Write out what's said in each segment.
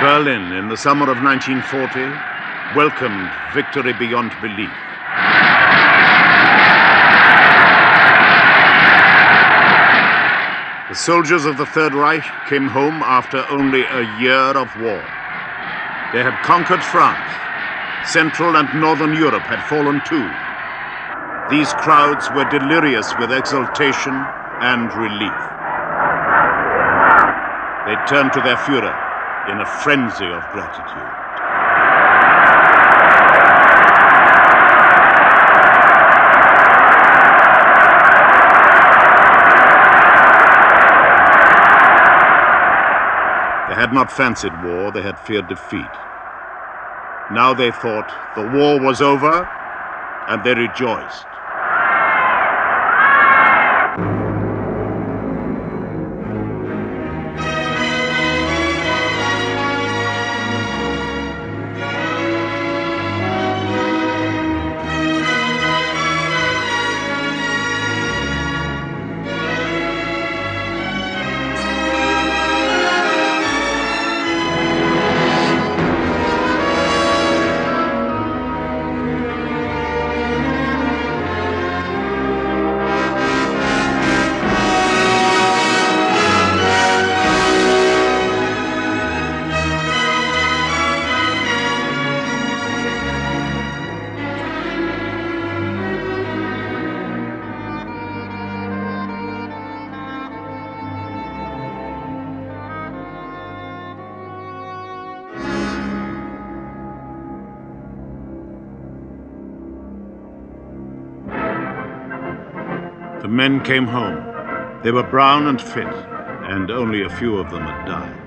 Berlin, in the summer of 1940, welcomed victory beyond belief. The soldiers of the Third Reich came home after only a year of war. They had conquered France. Central and Northern Europe had fallen too. These crowds were delirious with exultation and relief. They turned to their Führer in a frenzy of gratitude. They had not fancied war, they had feared defeat. Now they thought the war was over, and they rejoiced. The men came home. They were brown and fit, and only a few of them had died.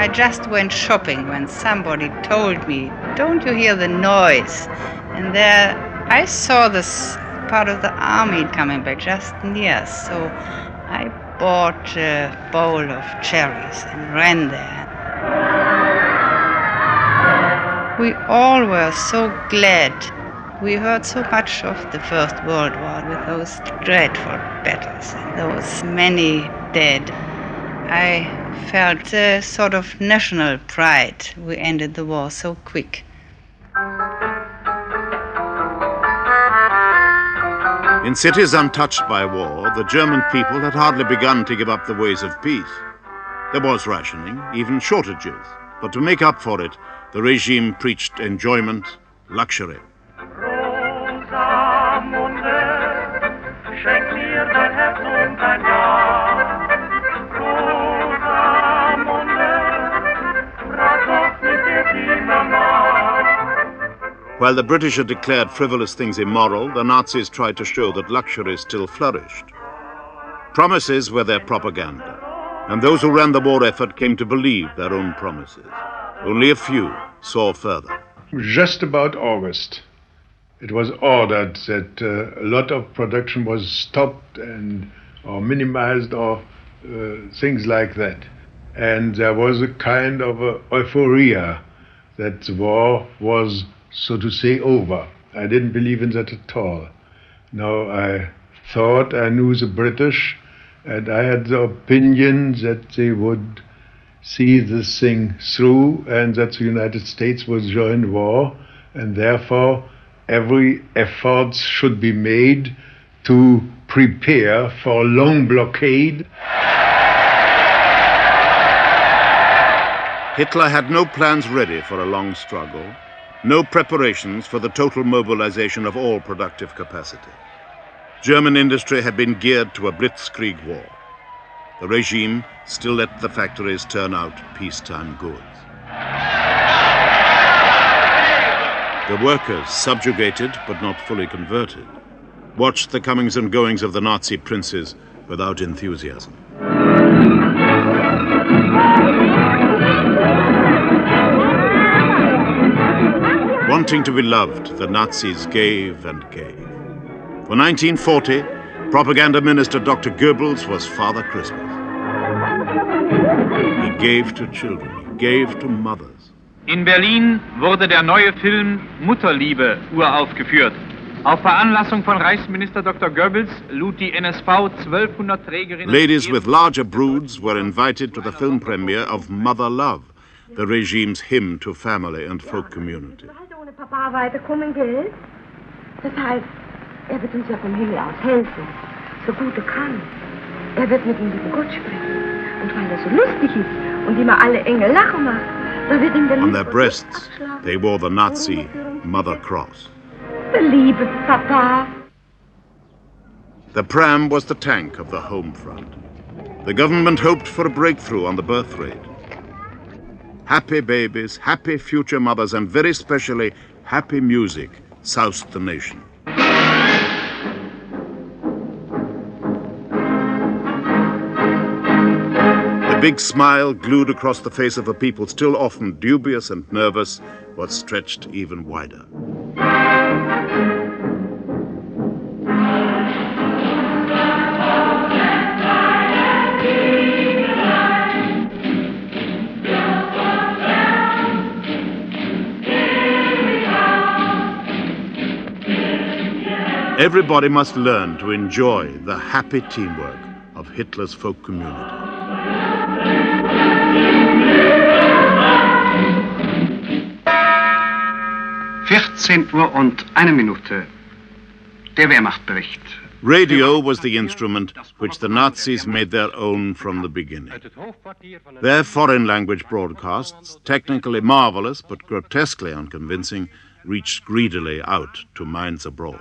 I just went shopping when somebody told me, "Don't you hear the noise?" And there I saw this part of the army coming back just near, so I bought a bowl of cherries and ran there. We all were so glad. We heard so much of the First World War with those dreadful battles and those many dead. I felt a sort of national pride. We ended the war so quick. In cities untouched by war, the German people had hardly begun to give up the ways of peace. There was rationing, even shortages, but to make up for it, the regime preached enjoyment, luxury. While the British had declared frivolous things immoral, the Nazis tried to show that luxury still flourished. Promises were their propaganda, and those who ran the war effort came to believe their own promises. Only a few saw further. Just about August, it was ordered that a lot of production was stopped or minimized or things like that. And there was a kind of euphoria that the war was, so to say, over. I didn't believe in that at all. No, I thought I knew the British, and I had the opinion that they would see this thing through and that the United States would join the war, and therefore every effort should be made to prepare for a long blockade. Hitler had no plans ready for a long struggle, no preparations for the total mobilization of all productive capacity. German industry had been geared to a blitzkrieg war. The regime still let the factories turn out peacetime goods. The workers, subjugated but not fully converted, watched the comings and goings of the Nazi princes without enthusiasm. Wanting to be loved, the Nazis gave and gave. For 1940, Propaganda Minister Dr. Goebbels was Father Christmas. He gave to children, he gave to mothers. In Berlin wurde der neue Film Mutterliebe uraufgeführt. Auf Veranlassung von Reichsminister Dr. Goebbels lud die NSV 1200 Trägerinnen. Ladies with larger broods were invited to the film premiere of Mother Love, the regime's hymn to family and folk community. Ohne Papa weiterkommen, gell? Das heißt, wird uns ja vom Himmel aus helfen, so gut kann. Wird mit dem lieben Gott sprechen. Und weil so lustig ist und immer alle Engel lachen macht, da wird ihm der On their breasts, they wore the Nazi Mother Cross. Liebe Papa. The pram was the tank of the home front. The government hoped for a breakthrough on the birth rate. Happy babies, happy future mothers, and very specially, happy music soused the nation. The big smile glued across the face of a people still often dubious and nervous was stretched even wider. Everybody must learn to enjoy the happy teamwork of Hitler's folk community. Uhr. Der Wehrmachtbericht. Radio was the instrument which the Nazis made their own from the beginning. Their foreign language broadcasts, technically marvelous but grotesquely unconvincing, reached greedily out to minds abroad.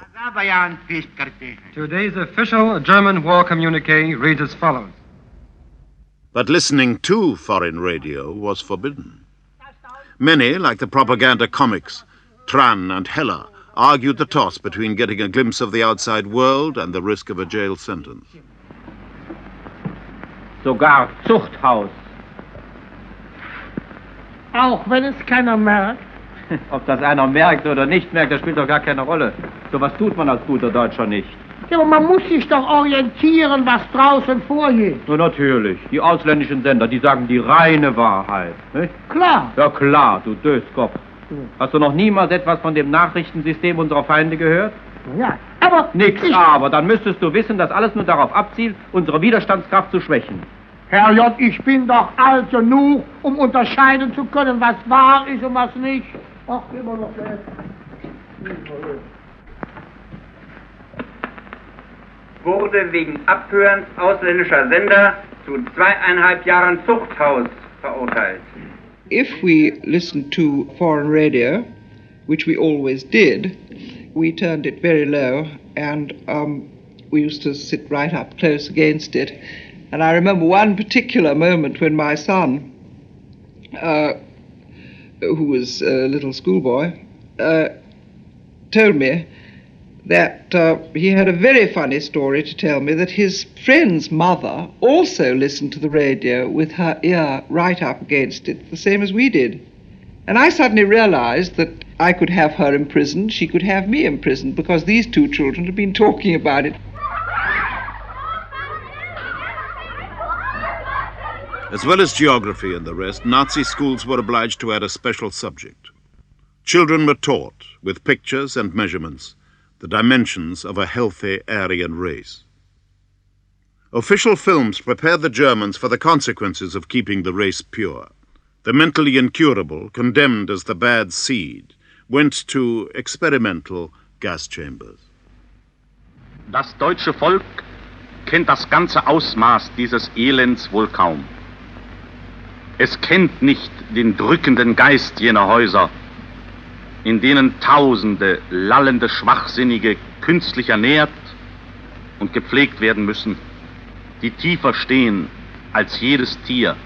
Today's official German war communique reads as follows. But listening to foreign radio was forbidden. Many, like the propaganda comics, Tran and Heller, argued the toss between getting a glimpse of the outside world and the risk of a jail sentence. Sogar Zuchthaus. Auch wenn es keiner merkt. Ob das einer merkt oder nicht merkt, das spielt doch gar keine Rolle. So was tut man als guter Deutscher nicht. Ja, aber man muss sich doch orientieren, was draußen vorgeht. Na natürlich. Die ausländischen Sender, die sagen die reine Wahrheit. Nicht? Klar. Ja klar, du Döskopf. Hast du noch niemals etwas von dem Nachrichtensystem unserer Feinde gehört? Ja, aber... Nix, aber dann müsstest du wissen, dass alles nur darauf abzielt, unsere Widerstandskraft zu schwächen. Herr J., ich bin doch alt genug, um unterscheiden zu können, was wahr ist und was nicht. Ach, immer noch Wurde wegen Abhörens ausländischer Sender zu 2,5 Jahren Zuchthaus verurteilt. If we listened to foreign radio, which we always did, we turned it very low and we used to sit right up close against it. And I remember one particular moment when my son, who was a little schoolboy, told me that he had a very funny story to tell me, that his friend's mother also listened to the radio with her ear right up against it, the same as we did. And I suddenly realized that I could have her imprisoned, she could have me imprisoned, because these two children had been talking about it. As well as geography and the rest, Nazi schools were obliged to add a special subject. Children were taught, with pictures and measurements, the dimensions of a healthy Aryan race. Official films prepared the Germans for the consequences of keeping the race pure. The mentally incurable, condemned as the bad seed, went to experimental gas chambers. Das deutsche Volk kennt das ganze Ausmaß dieses Elends wohl kaum. Es kennt nicht den drückenden Geist jener Häuser, in denen Tausende lallende Schwachsinnige künstlich ernährt und gepflegt werden müssen, die tiefer stehen als jedes Tier.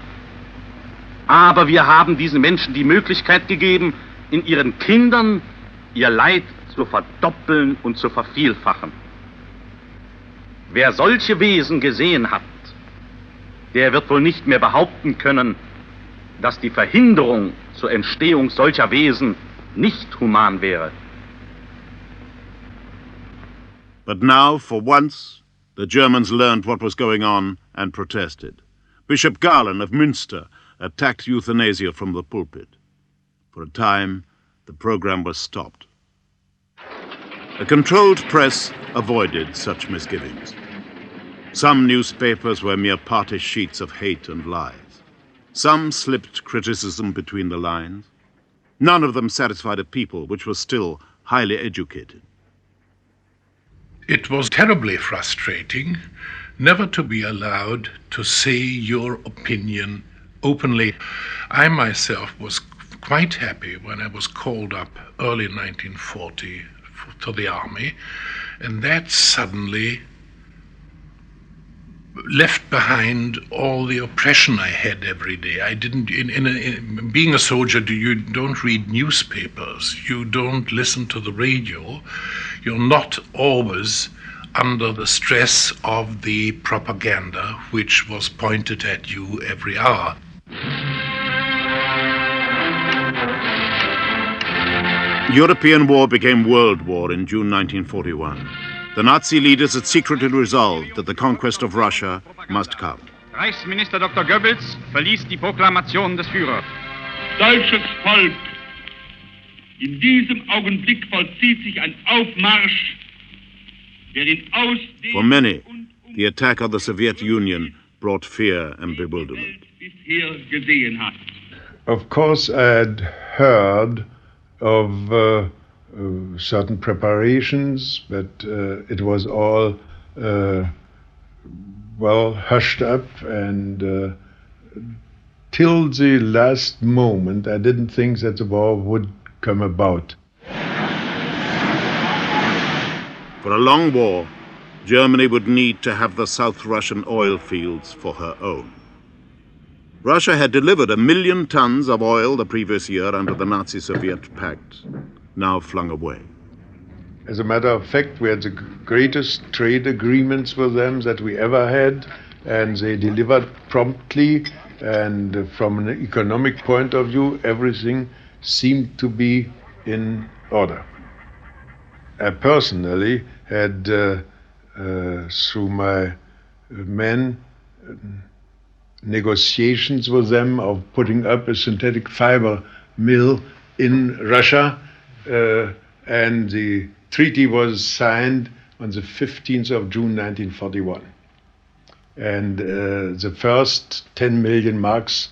Aber wir haben diesen Menschen die Möglichkeit gegeben, in ihren Kindern ihr Leid zu verdoppeln und zu vervielfachen. Wer solche Wesen gesehen hat, der wird wohl nicht mehr behaupten können, dass die Verhinderung zur Entstehung solcher Wesen nicht human wäre. But now, for once, the Germans learned what was going on and protested. Bishop Galen of Münster attacked euthanasia from the pulpit. For a time, the program was stopped. A controlled press avoided such misgivings. Some newspapers were mere party sheets of hate and lies. Some slipped criticism between the lines. None of them satisfied a people which was still highly educated. It was terribly frustrating never to be allowed to say your opinion openly. I myself was quite happy when I was called up early 1940 to the army, and that suddenly left behind all the oppression I had every day. I didn't, being a soldier, you don't read newspapers, you don't listen to the radio, you're not always under the stress of the propaganda which was pointed at you every hour. European war became World War in June 1941. The Nazi leaders had secretly resolved that the conquest of Russia must come. Reichsminister Dr. Goebbels verließ die Proklamation des Führers. Deutsches Volk, in diesem Augenblick vollzieht sich ein Aufmarsch, der den Ausdehn For many, the attack on the Soviet Union brought fear and bewilderment. bisher gesehen hat. Of course, I had heard of certain preparations, but it was all well hushed up, and till the last moment I didn't think that the war would come about. For a long war, Germany would need to have the South Russian oil fields for her own. Russia had delivered 1 million tons of oil the previous year under the Nazi-Soviet pact, now flung away. As a matter of fact, we had the greatest trade agreements with them that we ever had, and they delivered promptly, and from an economic point of view, everything seemed to be in order. I personally had, through my men, negotiations with them of putting up a synthetic fiber mill in Russia, and the treaty was signed on the 15th of June 1941. And the first 10 million marks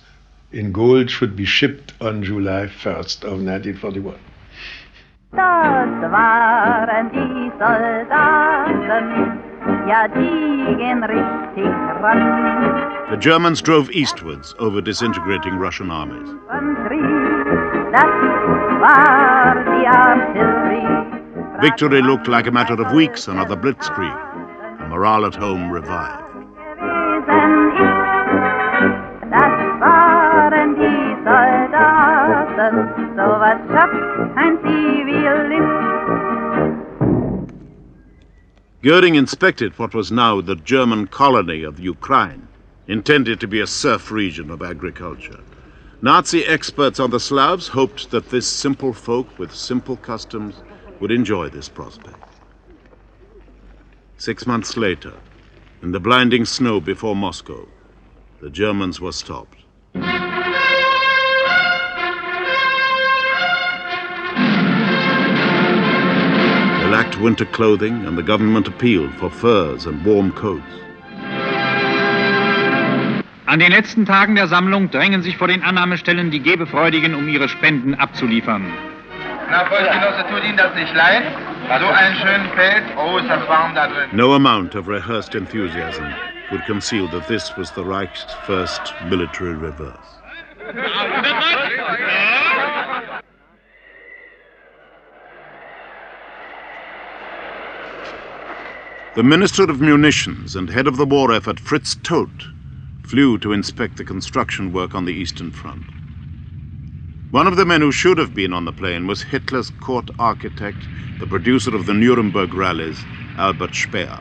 in gold should be shipped on July 1st of 1941. Das waren die Soldaten, ja, die gehen richtig ran. The Germans drove eastwards over disintegrating Russian armies. Das war die Artillerie. Victory looked like a matter of weeks, another blitzkrieg, and morale at home revived. Das waren die Soldaten, so was schafft ein Zivilist. Goering inspected what was now the German colony of Ukraine, intended to be a serf region of agriculture. Nazi experts on the Slavs hoped that this simple folk with simple customs would enjoy this prospect. 6 months later, in the blinding snow before Moscow, the Germans were stopped. They lacked winter clothing, and the government appealed for furs and warm coats. An den letzten Tagen der Sammlung drängen sich vor den Annahmestellen die Gebefreudigen, um ihre Spenden abzuliefern. Na, Volksgenosse, tut Ihnen das nicht leid? So ein schönes Feld, oh, ist das warm da drin. No amount of rehearsed enthusiasm could conceal that this was the Reich's first military reverse. The Minister of Munitions and head of the war effort, Fritz Todt, flew to inspect the construction work on the Eastern Front. One of the men who should have been on the plane was Hitler's court architect, the producer of the Nuremberg rallies, Albert Speer.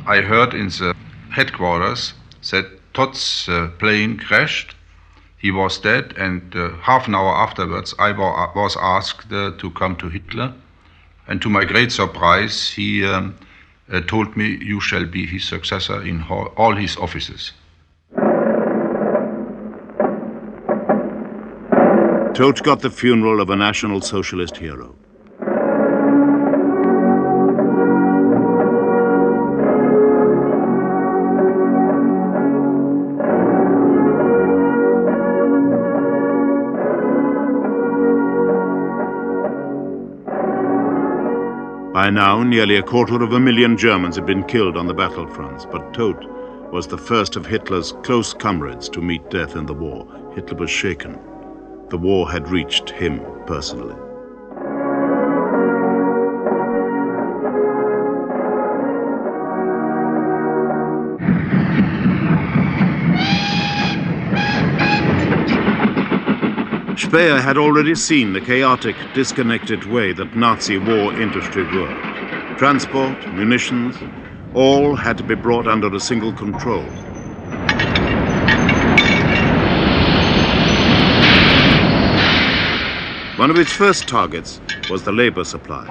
I heard in the headquarters that Todt's plane crashed. He was dead, and half an hour afterwards I was asked to come to Hitler. And to my great surprise, he told me, "You shall be his successor in all his offices." Todt got the funeral of a National Socialist hero. By now, nearly 250,000 Germans had been killed on the battlefronts, but Todt was the first of Hitler's close comrades to meet death in the war. Hitler was shaken. The war had reached him personally. Speer had already seen the chaotic, disconnected way that Nazi war industry worked. Transport, munitions, all had to be brought under a single control. One of its first targets was the labor supply.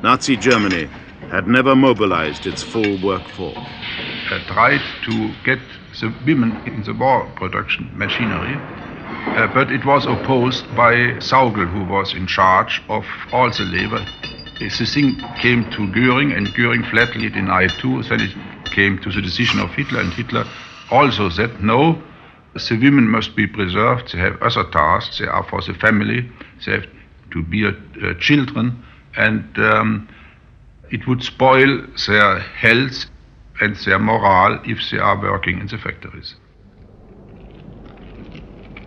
Nazi Germany had never mobilized its full workforce. Tried to get the women in the war production machinery, but it was opposed by Saugel, who was in charge of all the labor. The thing came to Göring, and Göring flatly denied too. Then it came to the decision of Hitler, and Hitler also said, no, the women must be preserved. They have other tasks. They are for the family. They have to bear children, and it would spoil their health and their morale if they are working in the factories.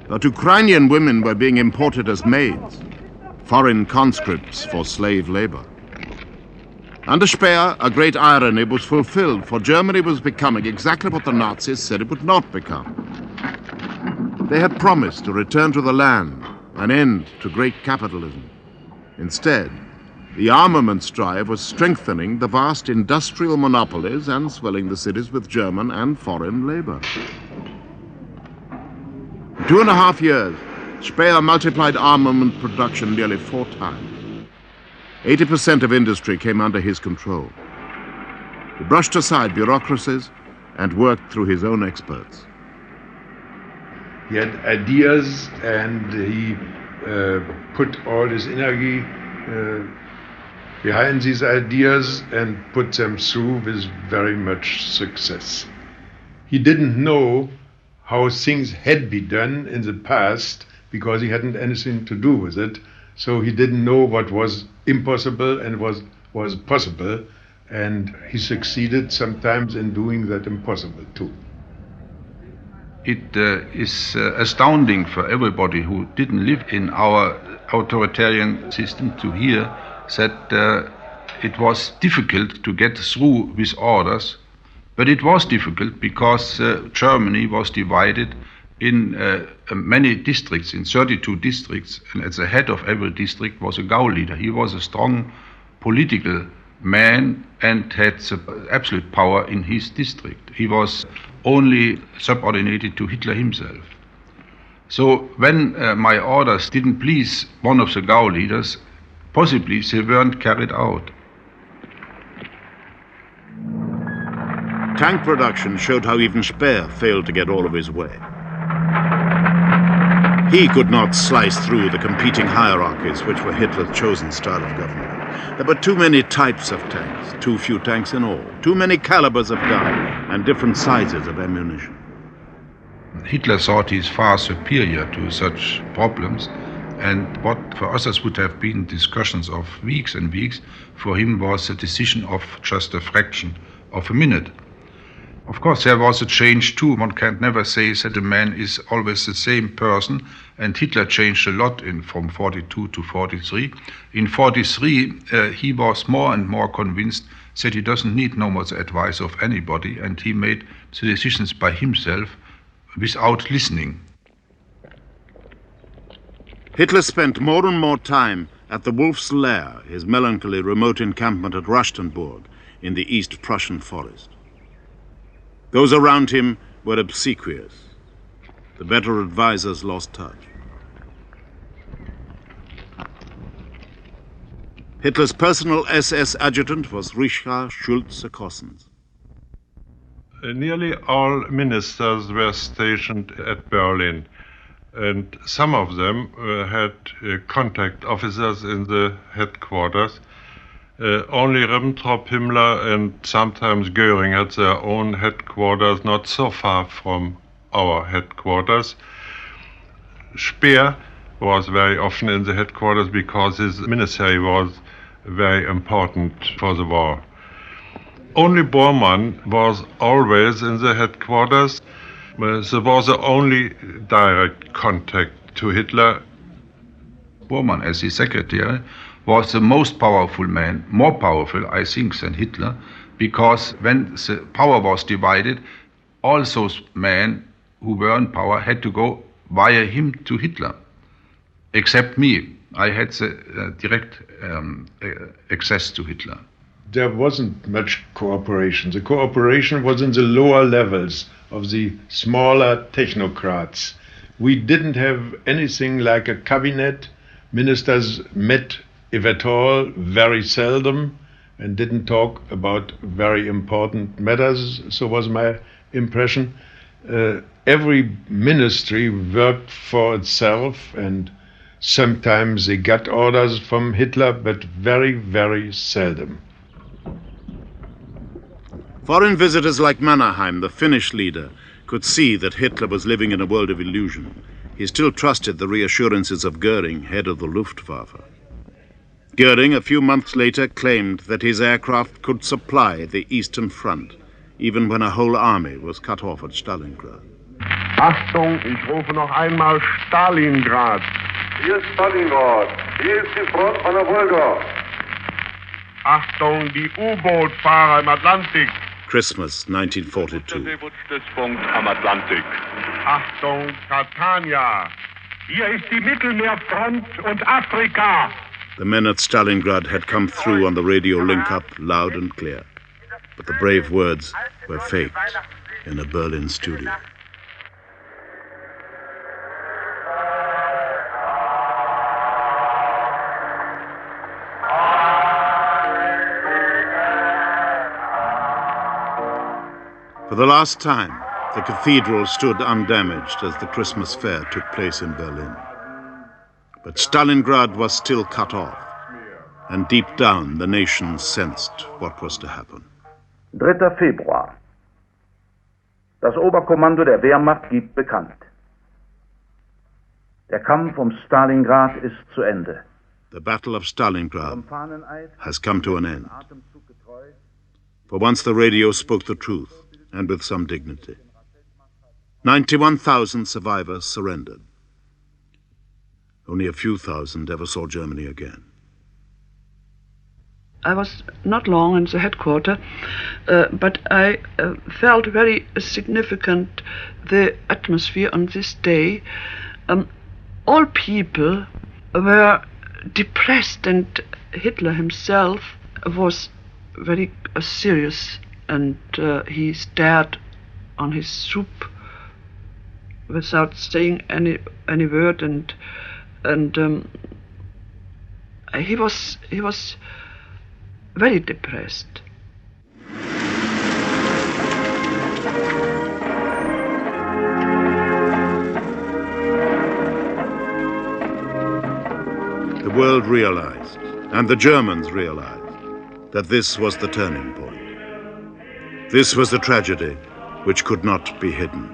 But Ukrainian women were being imported as maids, foreign conscripts for slave labor. Under Speer, a great irony was fulfilled, for Germany was becoming exactly what the Nazis said it would not become. They had promised to return to the land, an end to great capitalism. Instead, the armaments drive was strengthening the vast industrial monopolies and swelling the cities with German and foreign labor. In 2.5 years, Speer multiplied armament production nearly 4 times. 80% of industry came under his control. He brushed aside bureaucracies and worked through his own experts. He had ideas, and he put all his energy behind these ideas and put them through with very much success. He didn't know how things had been done in the past because he hadn't anything to do with it, so he didn't know what was impossible and was possible, and he succeeded sometimes in doing that impossible too. It is astounding for everybody who didn't live in our authoritarian system to hear that it was difficult to get through with orders, but it was difficult because Germany was divided in many districts, in 32 districts, and at the head of every district was a Gau leader. He was a strong political man and had the absolute power in his district. He was only subordinated to Hitler himself. So when my orders didn't please one of the Gau leaders, possibly they weren't carried out. Tank production showed how even Speer failed to get all of his way. He could not slice through the competing hierarchies which were Hitler's chosen style of government. There were too many types of tanks, too few tanks in all, too many calibers of gun, and different sizes of ammunition. Hitler thought he's far superior to such problems, and what for others would have been discussions of weeks and weeks, for him was a decision of just a fraction of a minute. Of course, there was a change too. One can never say that a man is always the same person, and Hitler changed a lot from 42 to 43. In 43, he was more and more convinced that he doesn't need no more the advice of anybody, and he made the decisions by himself without listening. Hitler spent more and more time at the Wolf's Lair, his melancholy remote encampment at Rustenburg in the East Prussian forest. Those around him were obsequious. The better advisors lost touch. Hitler's personal SS adjutant was Richard Schulze-Kossens. Nearly all ministers were stationed at Berlin. and some of them had contact officers in the headquarters. Only Ribbentrop, Himmler, and sometimes Göring had their own headquarters not so far from our headquarters. Speer was very often in the headquarters because his ministry was very important for the war. Only Bormann was always in the headquarters. There was the only direct contact to Hitler. Bormann, as his secretary, was the most powerful man, more powerful, I think, than Hitler, because when the power was divided, all those men who were in power had to go via him to Hitler, except me. I had the direct access to Hitler. There wasn't much cooperation. The cooperation was in the lower levels of the smaller technocrats. We didn't have anything like a cabinet. Ministers met, if at all, very seldom and didn't talk about very important matters, so was my impression. Every ministry worked for itself, and sometimes they got orders from Hitler, but very, very seldom. Foreign visitors like Mannerheim, the Finnish leader, could see that Hitler was living in a world of illusion. He still trusted the reassurances of Göring, head of the Luftwaffe. Göring, a few months later, claimed that his aircraft could supply the Eastern Front, even when a whole army was cut off at Stalingrad. Achtung, ich rufe noch einmal Stalingrad. Hier ist Stalingrad. Hier ist die Front von der Wolga. Achtung, die U-Boot-Fahrer im Atlantik. Christmas 1942. Seewutstützpunkt am Atlantik. Achtung, Catania. Hier ist die Mittelmeerfront und Afrika. The men at Stalingrad had come through on the radio link-up loud and clear. But the brave words were faked in a Berlin studio. For the last time, the cathedral stood undamaged as the Christmas fair took place in Berlin. But Stalingrad was still cut off, and deep down the nation sensed what was to happen. 3. Februar. Das Oberkommando der Wehrmacht gibt bekannt. Der Kampf um Stalingrad ist zu Ende. The Battle of Stalingrad has come to an end. For once the radio spoke the truth, and with some dignity. 91,000 survivors surrendered. Only a few thousand ever saw Germany again. I was not long in the headquarters, but I felt very significant the atmosphere on this day. All people were depressed, and Hitler himself was very serious, and he stared on his soup without saying any word, and he was very depressed. The world realized, and the Germans realized, that this was the turning point. This was the tragedy which could not be hidden.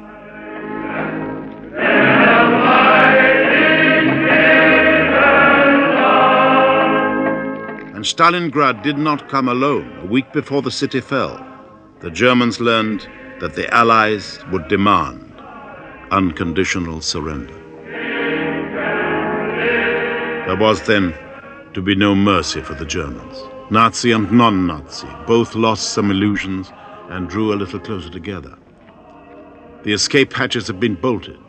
And Stalingrad did not come alone. A week before the city fell, the Germans learned that the Allies would demand unconditional surrender. There was then to be no mercy for the Germans. Nazi and non-Nazi both lost some illusions and drew a little closer together. The escape hatches had been bolted.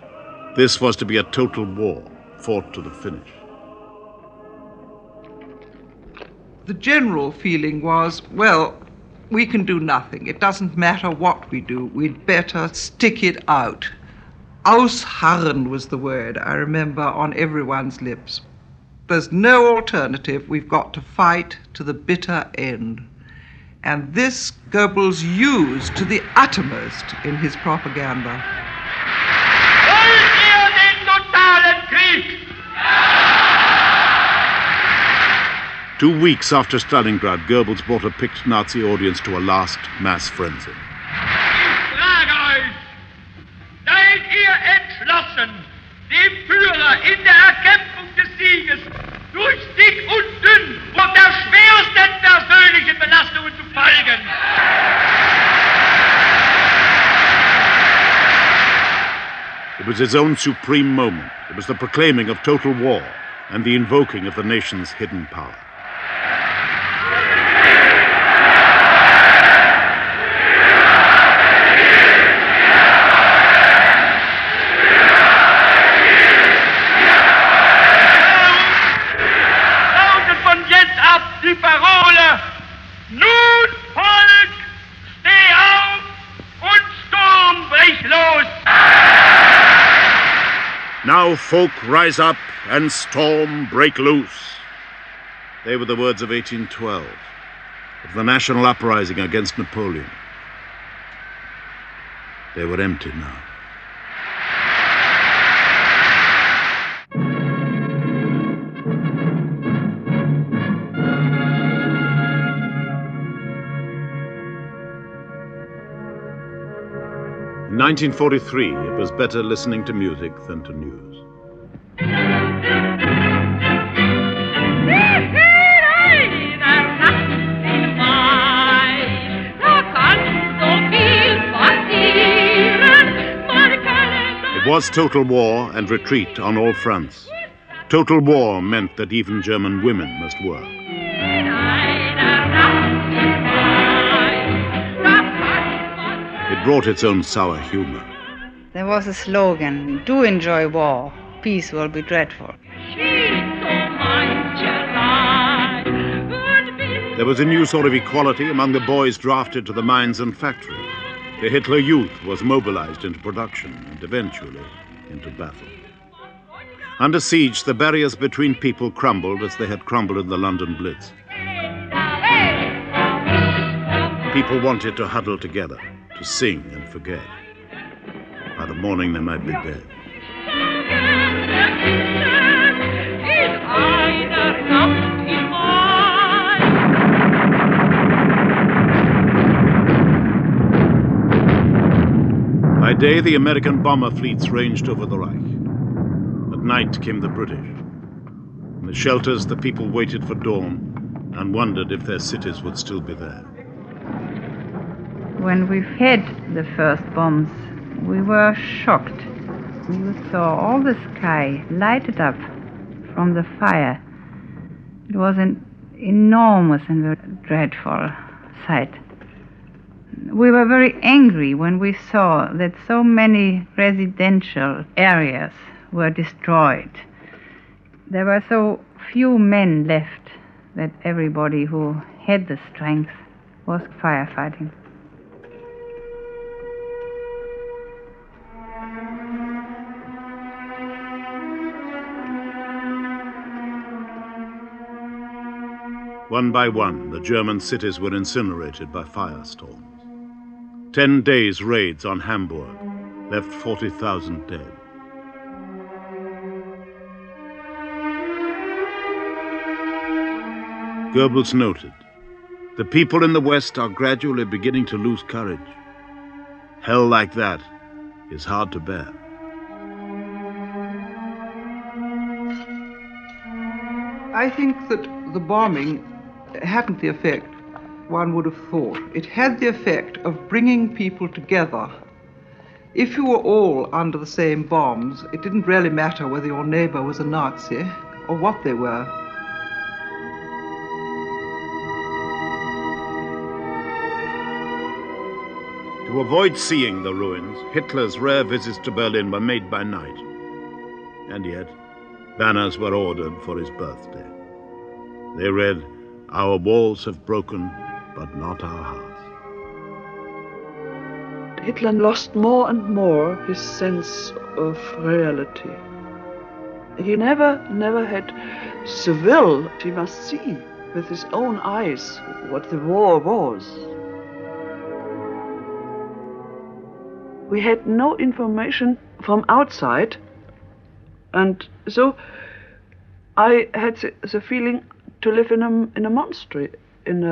This was to be a total war, fought to the finish. The general feeling was, well, we can do nothing. It doesn't matter what we do. We'd better stick it out. Ausharren was the word, I remember, on everyone's lips. There's no alternative. We've got to fight to the bitter end. And this Goebbels used to the uttermost in his propaganda. Wollt ihr den Reich! 2 weeks after Stalingrad, Goebbels brought a picked Nazi audience to a last mass frenzy. Ich frage euch, seid ihr entschlossen, dem Führer in der Erkämpfung des Sieges durch dick und dünn unter schwersten persönlichen Belastungen zu folgen? It was his own supreme moment. It was the proclaiming of total war and the invoking of the nation's hidden power. Die Parole, nun Volk, steh auf und Sturm brich los! Now folk rise up and storm break loose. They were the words of 1812, of the national uprising against Napoleon. They were empty now. In 1943, it was better listening to music than to news. It was total war and retreat on all fronts. Total war meant that even German women must work. It brought its own sour humor. There was a slogan, do enjoy war, peace will be dreadful. There was a new sort of equality among the boys drafted to the mines and factories. The Hitler youth was mobilized into production and eventually into battle. Under siege, the barriers between people crumbled as they had crumbled in the London Blitz. People wanted to huddle together, to sing and forget. By the morning they might be dead. By day, the American bomber fleets ranged over the Reich. At night came the British. In the shelters, the people waited for dawn and wondered if their cities would still be there. When we hit the first bombs, we were shocked. We saw all the sky lighted up from the fire. It was an enormous and dreadful sight. We were very angry when we saw that so many residential areas were destroyed. There were so few men left that everybody who had the strength was firefighting. One by one, the German cities were incinerated by firestorms. 10 days' raids on Hamburg left 40,000 dead. Goebbels noted, the people in the West are gradually beginning to lose courage. Hell like that is hard to bear. I think that the bombing hadn't the effect one would have thought. It had the effect of bringing people together. If you were all under the same bombs, it didn't really matter whether your neighbor was a Nazi or what they were. To avoid seeing the ruins, Hitler's rare visits to Berlin were made by night. And yet, banners were ordered for his birthday. They read, "Our walls have broken, but not our hearts." Hitler lost more and more his sense of reality. He never had the will. He must see with his own eyes what the war was. We had no information from outside And so I had the feeling to live in a monastery, in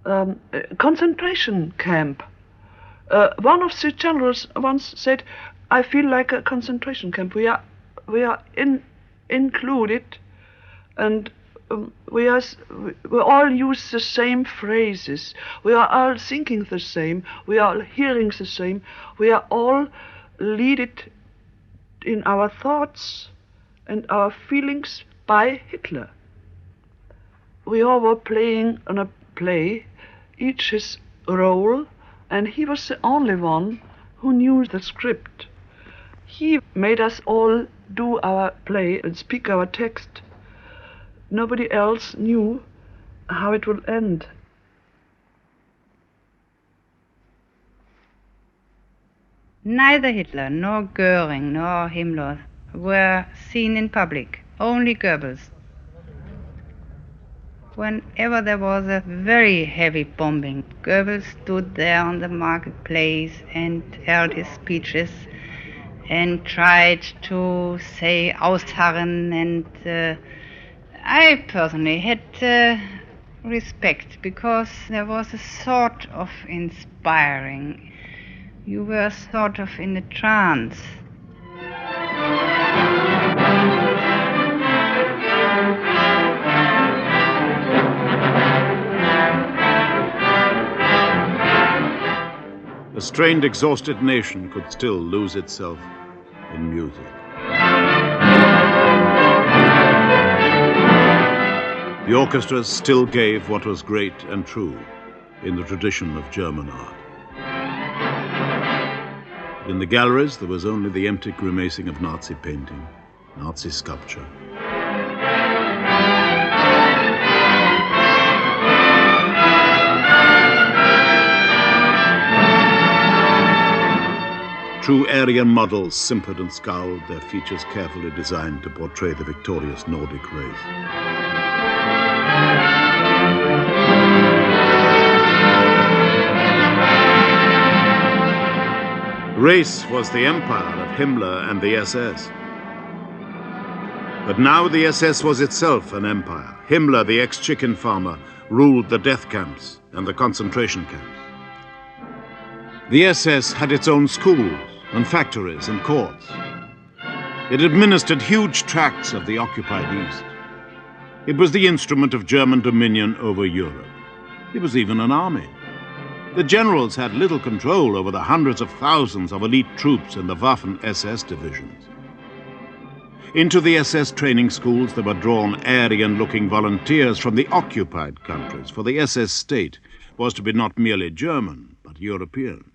a concentration camp. One of the generals once said, "I feel like a concentration camp. We are included, and we all use the same phrases. We are all thinking the same. We are all hearing the same. We are all led in our thoughts and our feelings by Hitler. We all were playing on a play, each his role, and he was the only one who knew the script. He made us all do our play and speak our text. Nobody else knew how it would end." Neither Hitler nor Goering nor Himmler were seen in public, only Goebbels. Whenever there was a very heavy bombing, Goebbels stood there on the marketplace and held his speeches and tried to say ausharren, and I personally had respect, because there was a sort of inspiring. You were sort of in a trance. A strained, exhausted nation could still lose itself in music. The orchestras still gave what was great and true in the tradition of German art. In the galleries, there was only the empty grimacing of Nazi painting, Nazi sculpture. True Aryan models simpered and scowled, their features carefully designed to portray the victorious Nordic race. Race was the empire of Himmler and the SS. But now the SS was itself an empire. Himmler, the ex-chicken farmer, ruled the death camps and the concentration camps. The SS had its own schools and factories and courts. It administered huge tracts of the occupied East. It was the instrument of German dominion over Europe. It was even an army. The generals had little control over the hundreds of thousands of elite troops in the Waffen-SS divisions. Into the SS training schools there were drawn Aryan-looking volunteers from the occupied countries, for the SS state was to be not merely German, but European.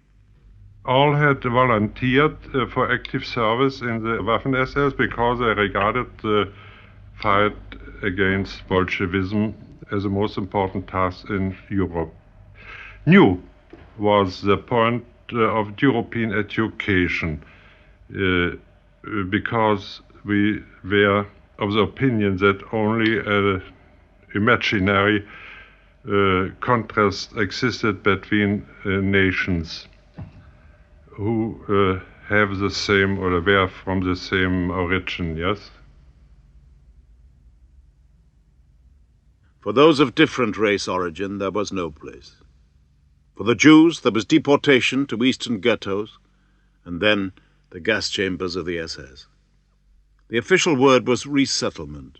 All had volunteered for active service in the Waffen-SS because they regarded the fight against Bolshevism as the most important task in Europe. New was the point of European education, because we were of the opinion that only an imaginary contrast existed between nations who have the same or were from the same origin, yes? For those of different race origin, there was no place. For the Jews, there was deportation to eastern ghettos, and then the gas chambers of the SS. The official word was resettlement.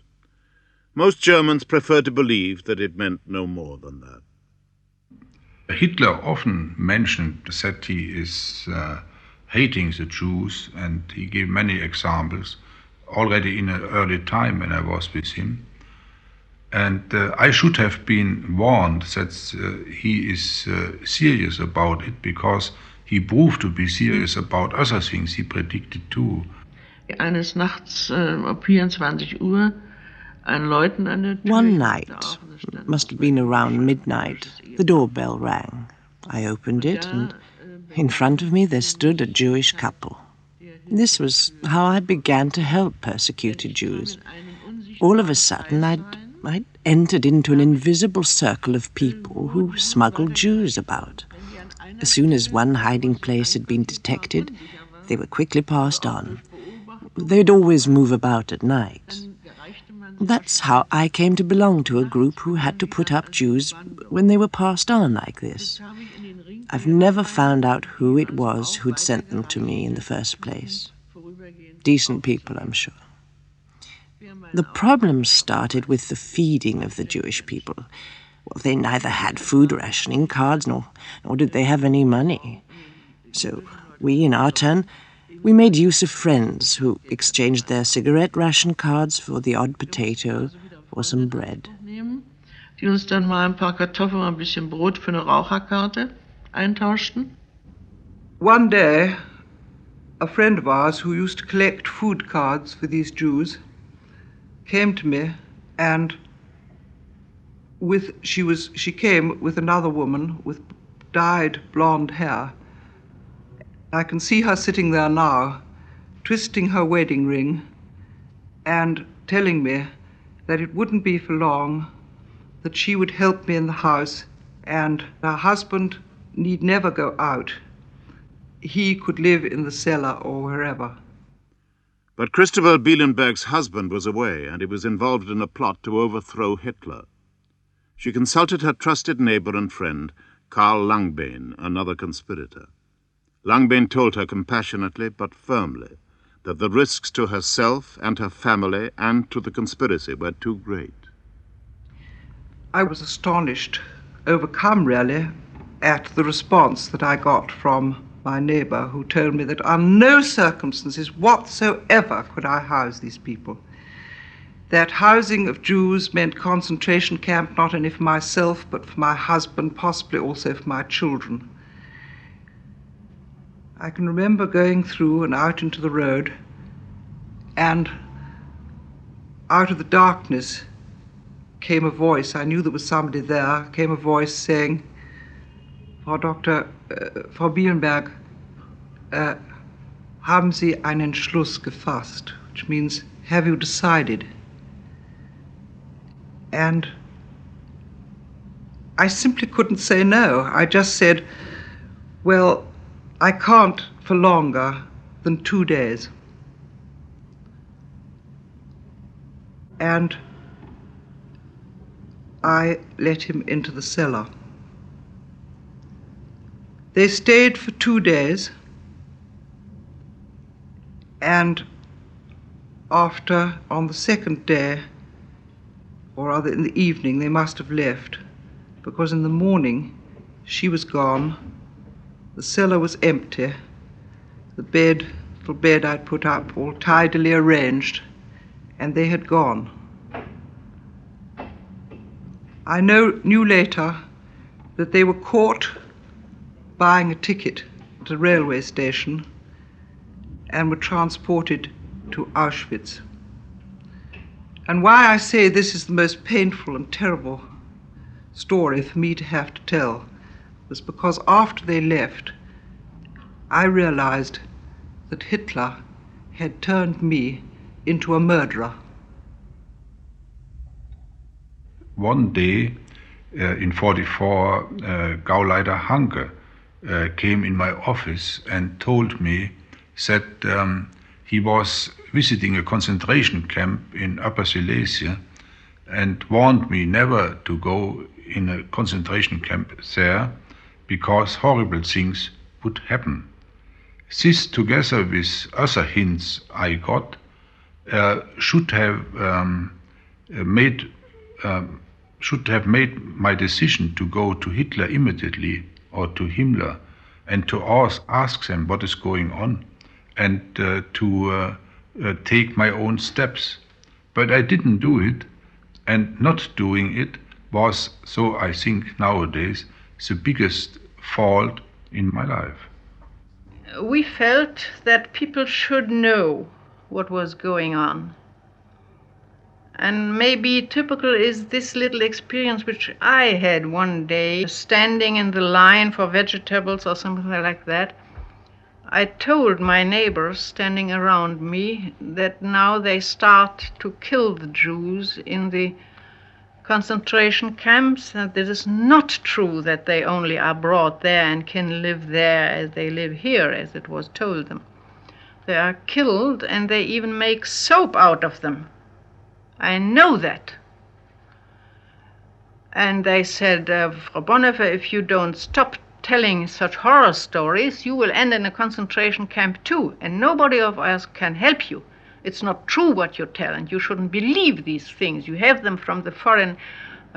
Most Germans preferred to believe that it meant no more than that. Hitler often mentioned that he is hating the Jews, and he gave many examples already in an early time when I was with him. And I should have been warned that he is serious about it, because he proved to be serious about other things he predicted too. Eines Nachts 24 Uhr ein Läuten an der Tür. One night, it must have been around midnight, the doorbell rang. I opened it, and in front of me there stood a Jewish couple. This was how I began to help persecuted Jews. All of a sudden, I'd entered into an invisible circle of people who smuggled Jews about. As soon as one hiding place had been detected, they were quickly passed on. they'd always move about at night. That's how I came to belong to a group who had to put up Jews when they were passed on like this. I've never found out who it was who'd sent them to me in the first place. Decent people, I'm sure. The problem started with the feeding of the Jewish people. Well, they neither had food rationing cards, nor did they have any money. So we, in our turn, we made use of friends who exchanged their cigarette ration cards for the odd potato or some bread. Die uns dann mal ein paar Kartoffeln und ein bisschen Brot für eine Raucherkarte eintauschten. One day, a friend of ours who used to collect food cards for these Jews came to me, and she came with another woman with dyed blonde hair. I can see her sitting there now, twisting her wedding ring and telling me that it wouldn't be for long, that she would help me in the house, and her husband need never go out. He could live in the cellar or wherever. But Christopher Bielenberg's husband was away, and he was involved in a plot to overthrow Hitler. She consulted her trusted neighbor and friend, Karl Langbehn, another conspirator. Langbehn told her compassionately but firmly that the risks to herself and her family and to the conspiracy were too great. I was astonished, overcome really, at the response that I got from my neighbor, who told me that under no circumstances whatsoever could I house these people. That housing of Jews meant concentration camp not only for myself but for my husband, possibly also for my children. I can remember going through and out into the road, and out of the darkness came a voice. I knew there was somebody there. Came a voice saying, Frau Bielenberg, haben Sie einen Schluss gefasst? Which means, have you decided? And I simply couldn't say no. I just said, well, I can't for longer than 2 days. And I let him into the cellar. They stayed for 2 days, and on the second day, or rather in the evening, they must have left, because in the morning she was gone, the cellar was empty, the little bed I'd put up all tidily arranged, and they had gone. I knew later that they were caught buying a ticket at a railway station and were transported to Auschwitz. And why I say this is the most painful and terrible story for me to have to tell was because after they left, I realized that Hitler had turned me into a murderer. One day in 44, Gauleiter Hanke came in my office and told me that he was visiting a concentration camp in Upper Silesia and warned me never to go in a concentration camp there because horrible things would happen. This, together with other hints I got, should have made my decision to go to Hitler immediately or to Himmler and to ask them what is going on and to take my own steps. But I didn't do it, and not doing it was, so I think nowadays, the biggest fault in my life. We felt that people should know what was going on. And maybe typical is this little experience which I had one day, standing in the line for vegetables or something like that. I told my neighbors standing around me that now they start to kill the Jews in the concentration camps, and it is not true that they only are brought there and can live there as they live here, as it was told them. They are killed, and they even make soap out of them. I know that. And they said, Frau Bonhoeffer, if you don't stop telling such horror stories, you will end in a concentration camp too, and nobody of us can help you. It's not true what you tell, and you shouldn't believe these things. You have them from the foreign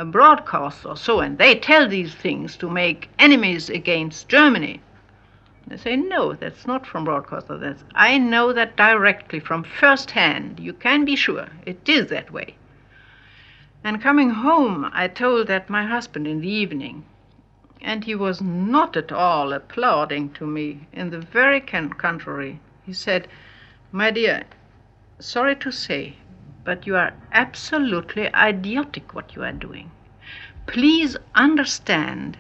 broadcasts or so, and they tell these things to make enemies against Germany. They say, no, that's not from broadcasters. I know that directly from first hand. You can be sure it is that way. And coming home, I told that my husband in the evening, and he was not at all applauding to me. In the very contrary, he said, my dear, sorry to say, but you are absolutely idiotic what you are doing. Please understand,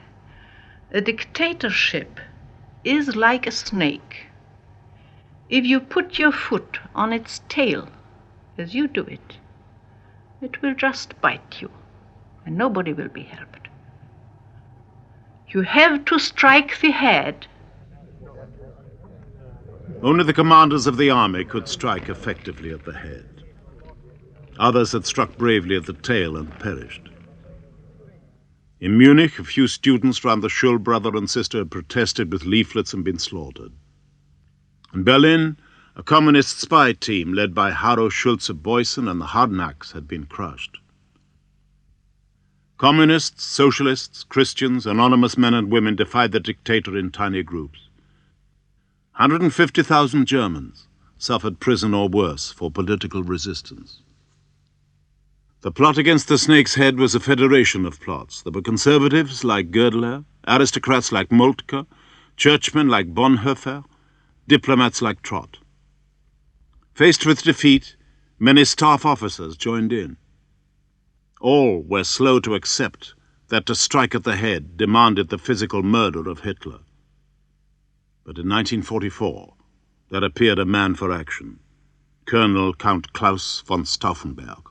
a dictatorship is like a snake. If you put your foot on its tail, as you do it, it will just bite you, and nobody will be helped. You have to strike the head. Only the commanders of the army could strike effectively at the head. Others had struck bravely at the tail and perished. In Munich, a few students round the Schul brother and sister had protested with leaflets and been slaughtered. In Berlin, a communist spy team led by Harro Schulze-Beuys and the Harnacks had been crushed. Communists, socialists, Christians, anonymous men and women defied the dictator in tiny groups. 150,000 Germans suffered prison or worse for political resistance. The plot against the snake's head was a federation of plots. There were conservatives like Gödler, aristocrats like Moltke, churchmen like Bonhoeffer, diplomats like Trott. Faced with defeat, many staff officers joined in. All were slow to accept that to strike at the head demanded the physical murder of Hitler. But in 1944, there appeared a man for action, Colonel Count Klaus von Stauffenberg.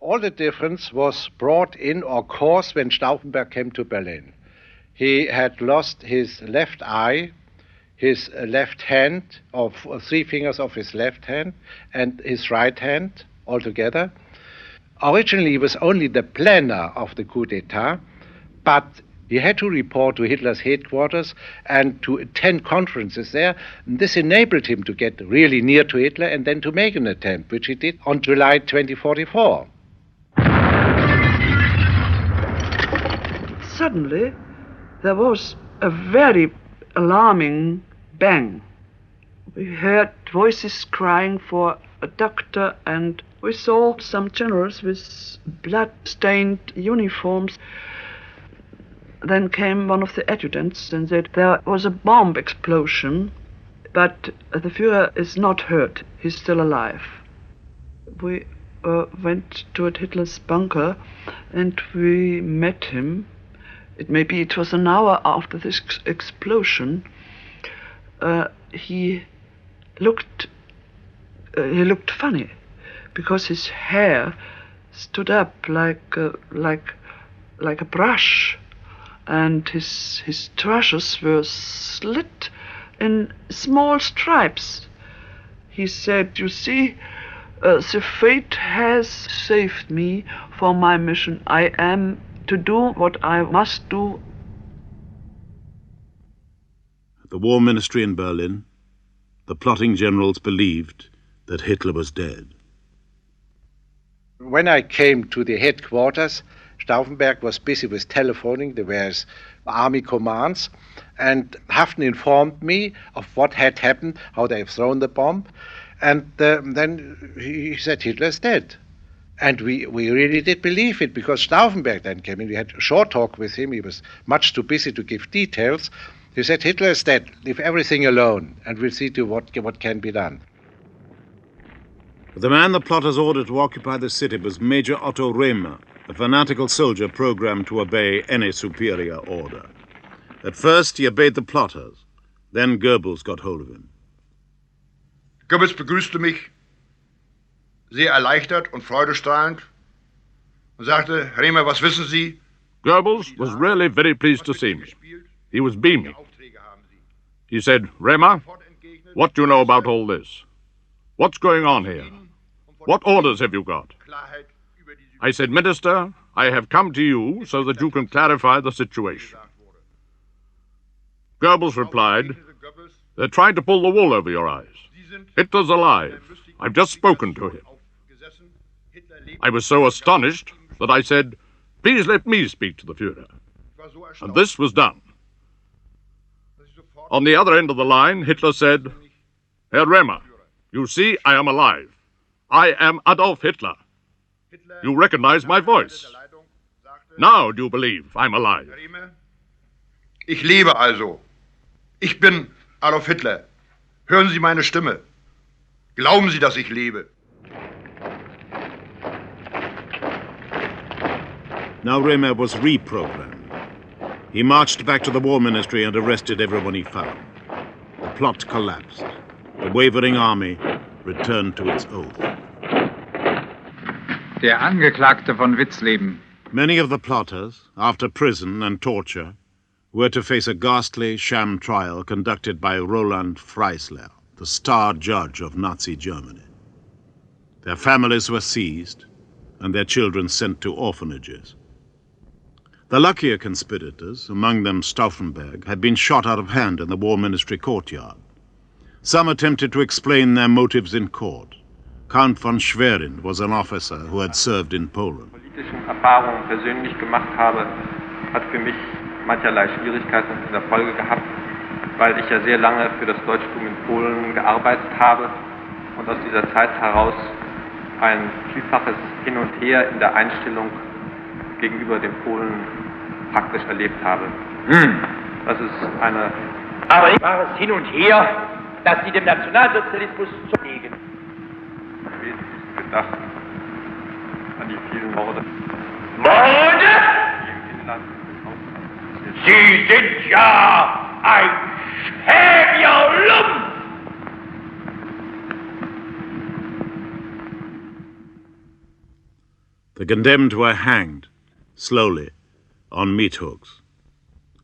All the difference was brought in or caused when Stauffenberg came to Berlin. He had lost his left eye, his left hand, of 3 fingers of his left hand, and his right hand altogether. Originally, he was only the planner of the coup d'etat, but he had to report to Hitler's headquarters and to attend conferences there. And this enabled him to get really near to Hitler and then to make an attempt, which he did on July 2044. Suddenly, there was a very alarming bang. We heard voices crying for a doctor, and we saw some generals with blood-stained uniforms. Then came one of the adjutants and said there was a bomb explosion, but the Führer is not hurt, he's still alive. We went toward Hitler's bunker and we met him. It was an hour after this explosion. He looked funny because his hair stood up like a brush, and his trousers were slit in small stripes. He said, "You see, the fate has saved me for my mission. I am to do what I must do." At the War Ministry in Berlin, the plotting generals believed that Hitler was dead. When I came to the headquarters, Stauffenberg was busy with telephoning the various army commands, and Haffner informed me of what had happened, how they have thrown the bomb, and then he said Hitler's dead. And we really did believe it, because Stauffenberg then came in. We had a short talk with him. He was much too busy to give details. He said, Hitler is dead. Leave everything alone, and we'll see to what can be done. The man the plotters ordered to occupy the city was Major Otto Rehmer, a fanatical soldier programmed to obey any superior order. At first, he obeyed the plotters. Then Goebbels got hold of him. Goebbels begrüßte mich sehr erleichtert und freudestrahlend und sagte, Rehmer, was wissen Sie? Goebbels was really very pleased to see me. He was beaming. He said, Rehmer, What do you know about all this? What's going on here? What orders have you got? I said, Minister, I have come to you so that you can clarify the situation. Goebbels replied, they're trying to pull the wool over your eyes. Hitler's alive. I've just spoken to him. I was so astonished that I said, please let me speak to the Führer. And this was done. On the other end of the line, Hitler said, Herr Rehmer, you see, I am alive. I am Adolf Hitler. You recognize my voice. Now do you believe I'm alive? Ich lebe also. Ich bin Adolf Hitler. Hören Sie meine Stimme. Glauben Sie, dass ich lebe. Now Rehmer was reprogrammed. He marched back to the War Ministry and arrested everyone he found. The plot collapsed. The wavering army returned to its oath. Der Angeklagte von Witzleben. Many of the plotters, after prison and torture, were to face a ghastly sham trial conducted by Roland Freisler, the star judge of Nazi Germany. Their families were seized and their children sent to orphanages. The luckier conspirators, among them Stauffenberg, had been shot out of hand in the War Ministry courtyard. Some attempted to explain their motives in court. Count von Schwerin was an officer who had served in Poland. Politischen Erfahrungen persönlich gemacht habe, hat für mich mancherlei Schwierigkeiten in der Folge gehabt, weil ich ja sehr lange für das Deutschtum in Polen gearbeitet habe und aus dieser Zeit heraus ein vielfaches Hin und Her in der Einstellung gegenüber den Polen praktisch erlebt habe. Das ist eine... Aber ich war es hin und her, dass sie dem Nationalsozialismus zulegen. Gedacht an die vielen Morde. Morde? Sie sind ja ein schäbiger Lump! The condemned were hanged, slowly, on meat hooks.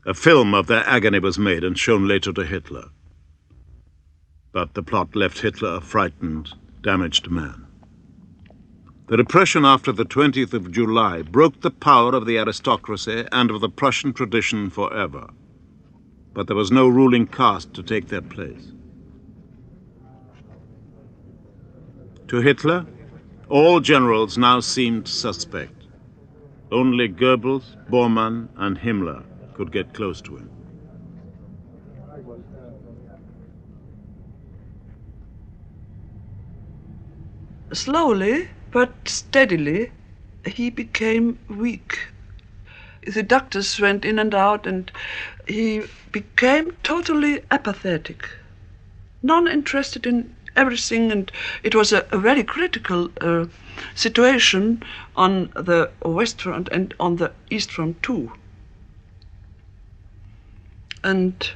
A film of their agony was made and shown later to Hitler. But the plot left Hitler a frightened, damaged man. The repression after the 20th of July broke the power of the aristocracy and of the Prussian tradition forever. But there was no ruling caste to take their place. To Hitler, all generals now seemed suspect. Only Goebbels, Bormann, and Himmler could get close to him. Slowly, but steadily, he became weak. The doctors went in and out, and he became totally apathetic, non-interested in everything, and it was a very critical situation on the West Front and on the East Front too. And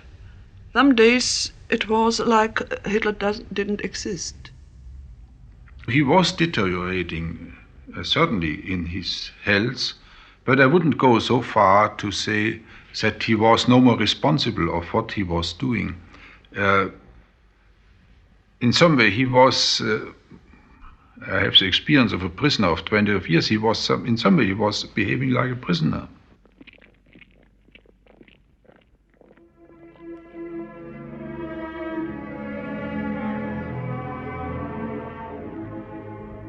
some days it was like Hitler didn't exist. He was deteriorating, certainly in his health, but I wouldn't go so far to say that he was no more responsible of what he was doing. In some way, he was, I have the experience of a prisoner of 20 years, in some way he was behaving like a prisoner.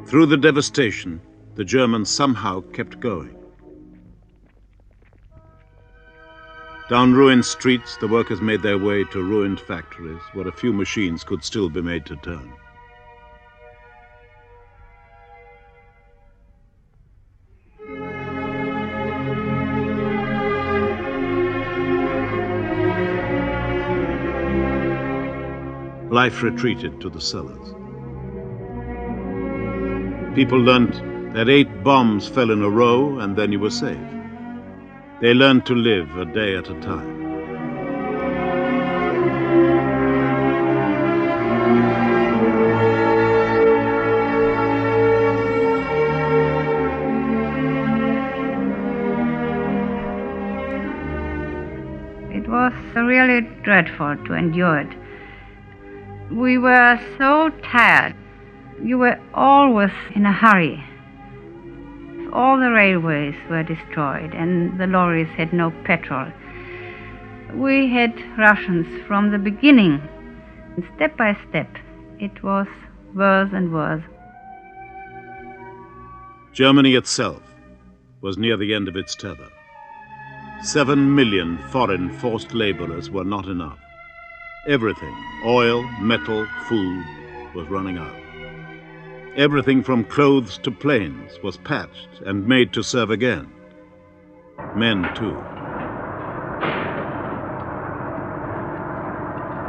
Through the devastation, the Germans somehow kept going. Down ruined streets, the workers made their way to ruined factories where a few machines could still be made to turn. Life retreated to the cellars. People learned that 8 bombs fell in a row and then you were safe. They learned to live a day at a time. It was really dreadful to endure it. We were so tired. You were always in a hurry. All the railways were destroyed and the lorries had no petrol. We had rations from the beginning. And step by step, it was worse and worse. Germany itself was near the end of its tether. 7 million foreign forced laborers were not enough. Everything, oil, metal, food, was running out. Everything from clothes to planes was patched and made to serve again. Men, too.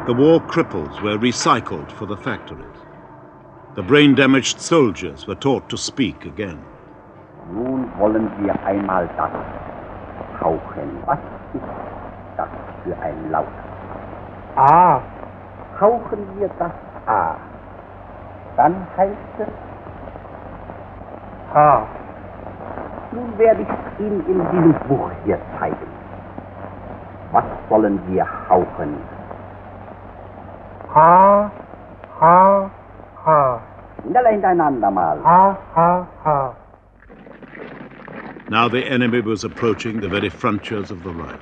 The war cripples were recycled for the factories. The brain-damaged soldiers were taught to speak again. Nun wollen wir einmal das hauchen. Was ist das für ein Laut? A. Hauchen wir das A. Dann heißt es H. Nun werde ich Ihnen in diesem Buch hier zeigen. Was sollen wir hauchen? H, H, H. Schneller hintereinander mal. H, H, H. Now the enemy was approaching the very frontiers of the Reich.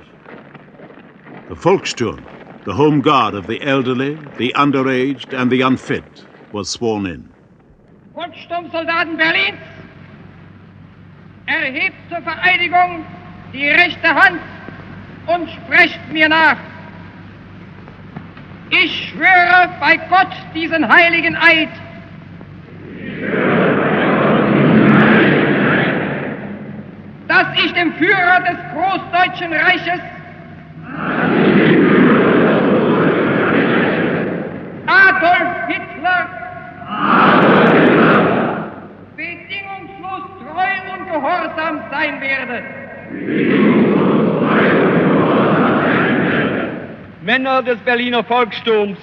The Volkssturm, the home guard of the elderly, the underaged, and the unfit, was sworn in. Volkssturmsoldaten Berlins, erhebt zur Vereidigung die rechte Hand und sprecht mir nach. Ich schwöre bei Gott diesen heiligen Eid. Dass ich dem Führer des Großdeutschen Reiches Adolf Hitler bedingungslos treu und gehorsam sein werde. Männer des Berliner Volkssturms,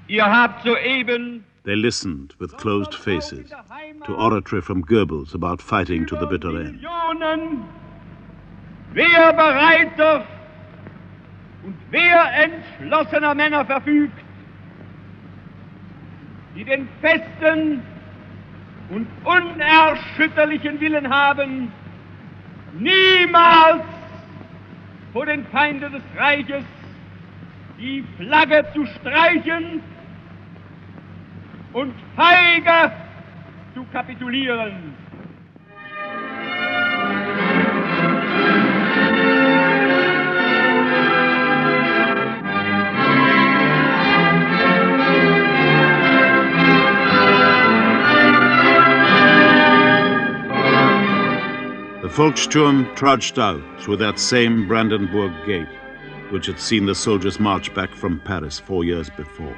ihr habt soeben... They listened with closed faces to oratory from Goebbels about fighting to the bitter end. Wer bereiter und wer entschlossener Männer verfügt, die den festen und unerschütterlichen Willen haben, niemals vor den Feinden des Reiches die Flagge zu streichen und feige zu kapitulieren. The Volkssturm trudged out through that same Brandenburg Gate, which had seen the soldiers march back from Paris 4 years before.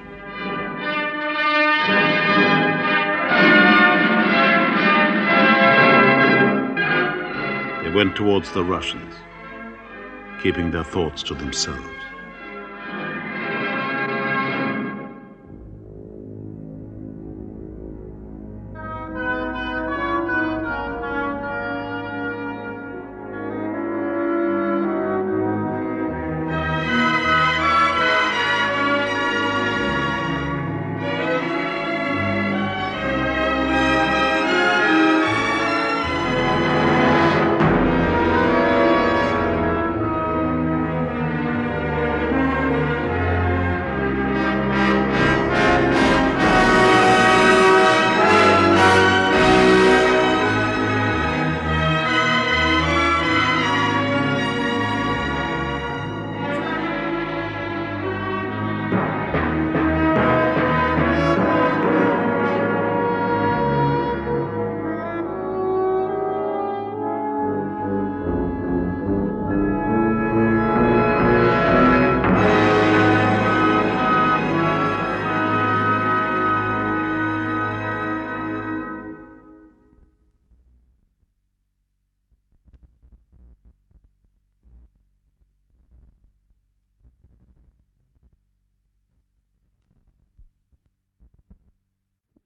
They went towards the Russians, keeping their thoughts to themselves.